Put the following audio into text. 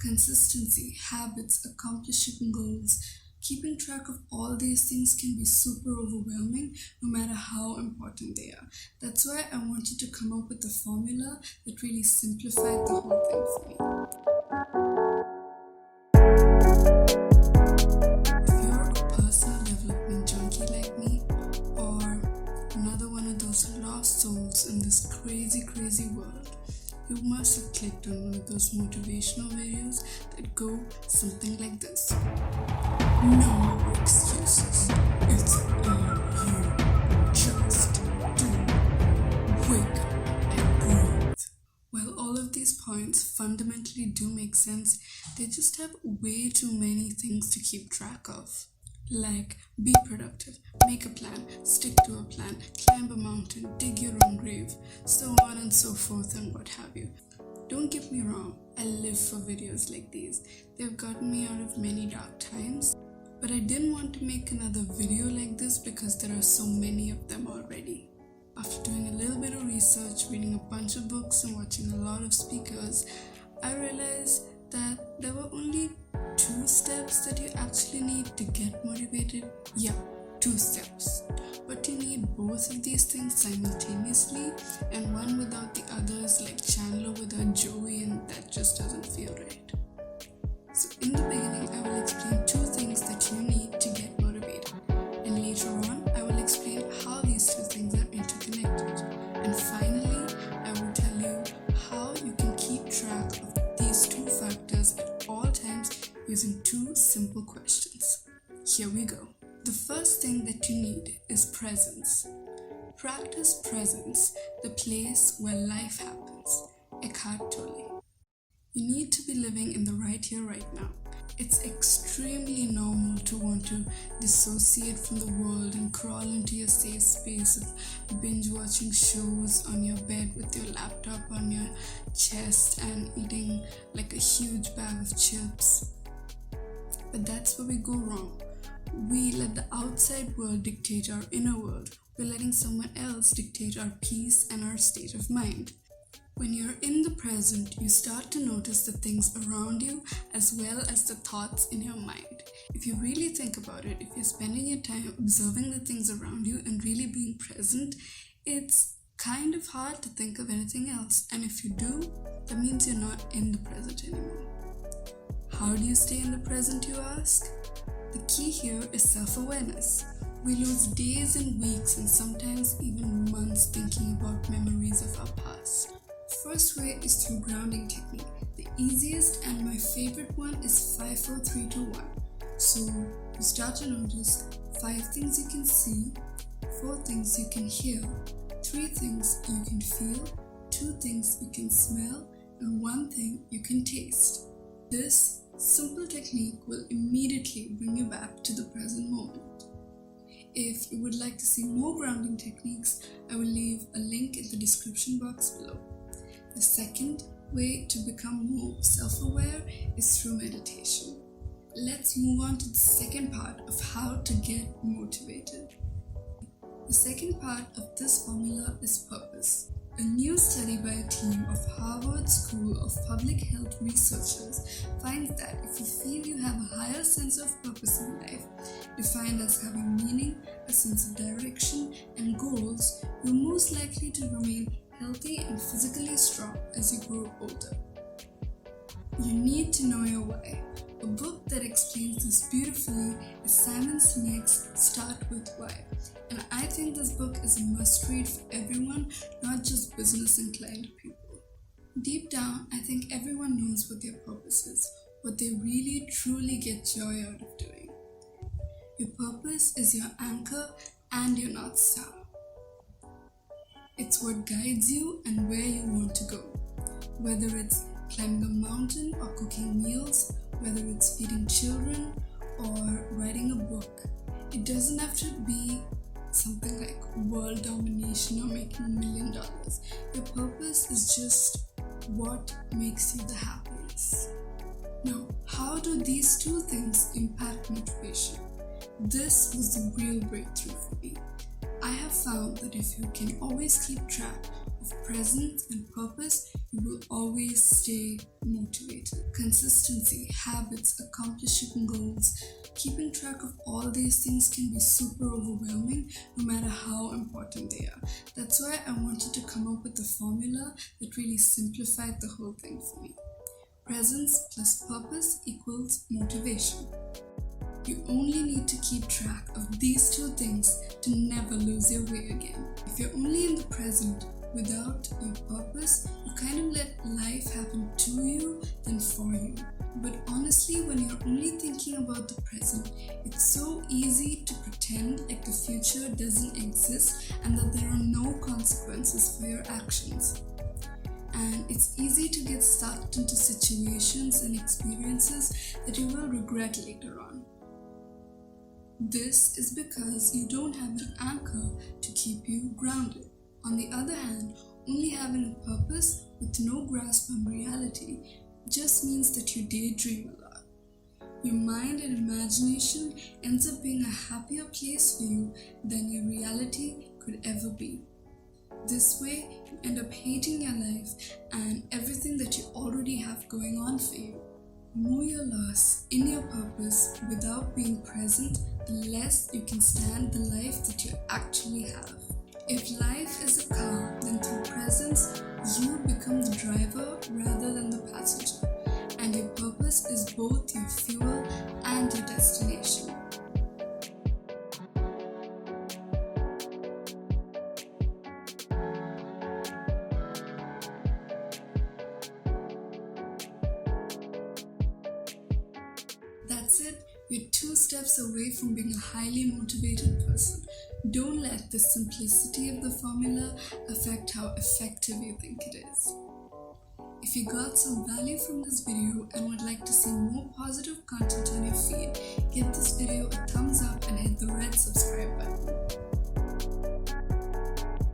Consistency, habits, accomplishing goals, keeping track of all these things can be super overwhelming no matter how important they are. That's why I wanted to come up with a formula that really simplified the whole thing for me. If you're a personal development junkie like me, or another one of those lost souls in this crazy world, you must have clicked on one of those motivational videos that go something like this. No more excuses. It's all you. Just do. Wake up and breathe. While all of these points fundamentally do make sense, they just have way too many things to keep track of. Like, be productive, make a plan, stick to a plan, climb a mountain, dig your own grave, so on and so forth and what have you. Don't get me wrong, I live for videos like these. They've gotten me out of many dark times, but I didn't want to make another video like this because there are so many of them already. After doing a little bit of research, reading a bunch of books and watching a lot of speakers, I realized that there were only 2 steps that you actually need to get motivated. Yeah, 2 steps. But you need both of these things simultaneously, and one without the others, like Chandler without Joey, and that just doesn't feel right. So in the beginning, I will explain 2 things that you need to get motivated, and later on, I will explain how these 2 things are interconnected. And finally, I will tell you how you can keep track of these 2 factors at all times using 2 simple questions. Here we go. The first thing that you need is presence. Practice presence, the place where life happens. Eckhart Tolle. You need to be living in the right here, right now. It's extremely normal to want to dissociate from the world and crawl into your safe space of binge watching shows on your bed with your laptop on your chest and eating like a huge bag of chips. But that's where we go wrong. We let the outside world dictate our inner world. We're letting someone else dictate our peace and our state of mind. When you're in the present, you start to notice the things around you as well as the thoughts in your mind. If you really think about it, if you're spending your time observing the things around you and really being present, it's kind of hard to think of anything else. And if you do, that means you're not in the present anymore. How do you stay in the present, you ask? The key here is self-awareness. We lose days and weeks and sometimes even months thinking about memories of our past. First way is through grounding technique. The easiest and my favorite one is 5, 4, 3, 2, 1. So you start to notice 5 things you can see, 4 things you can hear, 3 things you can feel, 2 things you can smell, and 1 thing you can taste. This simple technique will immediately bring you back to the present moment. If you would like to see more grounding techniques, I will leave a link in the description box below. The second way to become more self-aware is through meditation. Let's move on to the second part of how to get motivated. The second part of this formula is purpose. A new study by a team of Harvard School of Public Health researchers finds that if you feel you have a higher sense of purpose in life, defined as having meaning, a sense of direction, and goals, you're most likely to remain healthy and physically strong as you grow older. You need to know your why. A book that explains this beautifully is Simon Sinek's Start With Why. And I think this book is a must-read for everyone, not just business-inclined people. Deep down, I think everyone knows what their purpose is, what they really truly get joy out of doing. Your purpose is your anchor and your North Star. It's what guides you and where you want to go. Whether it's climbing a mountain or cooking meals, whether it's feeding children or writing a book, it doesn't have to be something like world domination or making $1 million. Your purpose is just what makes you the happiest. Now, how do these 2 things impact motivation? This was the real breakthrough for me. I have found that if you can always keep track of presence and purpose, you will always stay motivated. Consistency, habits, accomplishing goals, keeping track of all these things can be super overwhelming no matter how important they are. That's why I wanted to come up with a formula that really simplified the whole thing for me. Presence plus purpose equals motivation. You only need to keep track of these two things to never lose your way again. If you're only in the present without your purpose, you kind of let life happen to you than for you. But honestly, when you're only thinking about the present, it's so easy to pretend like the future doesn't exist and that there are no consequences for your actions. And it's easy to get stuck into situations and experiences that you will regret later on. This is because you don't have an anchor to keep you grounded. On the other hand, only having a purpose with no grasp on reality just means that you daydream a lot. Your mind and imagination ends up being a happier place for you than your reality could ever be. This way, you end up hating your life and everything that you already have going on for you. The more you're lost in your purpose without being present, the less you can stand the life that you actually have. If life is a car, then through presence, you become the driver rather than the passenger. And your purpose is both your fuel and your destination. That's it. You're 2 steps away from being a highly motivated person. Don't let the simplicity of the formula affect how effective you think it is. If you got some value from this video and would like to see more positive content on your feed,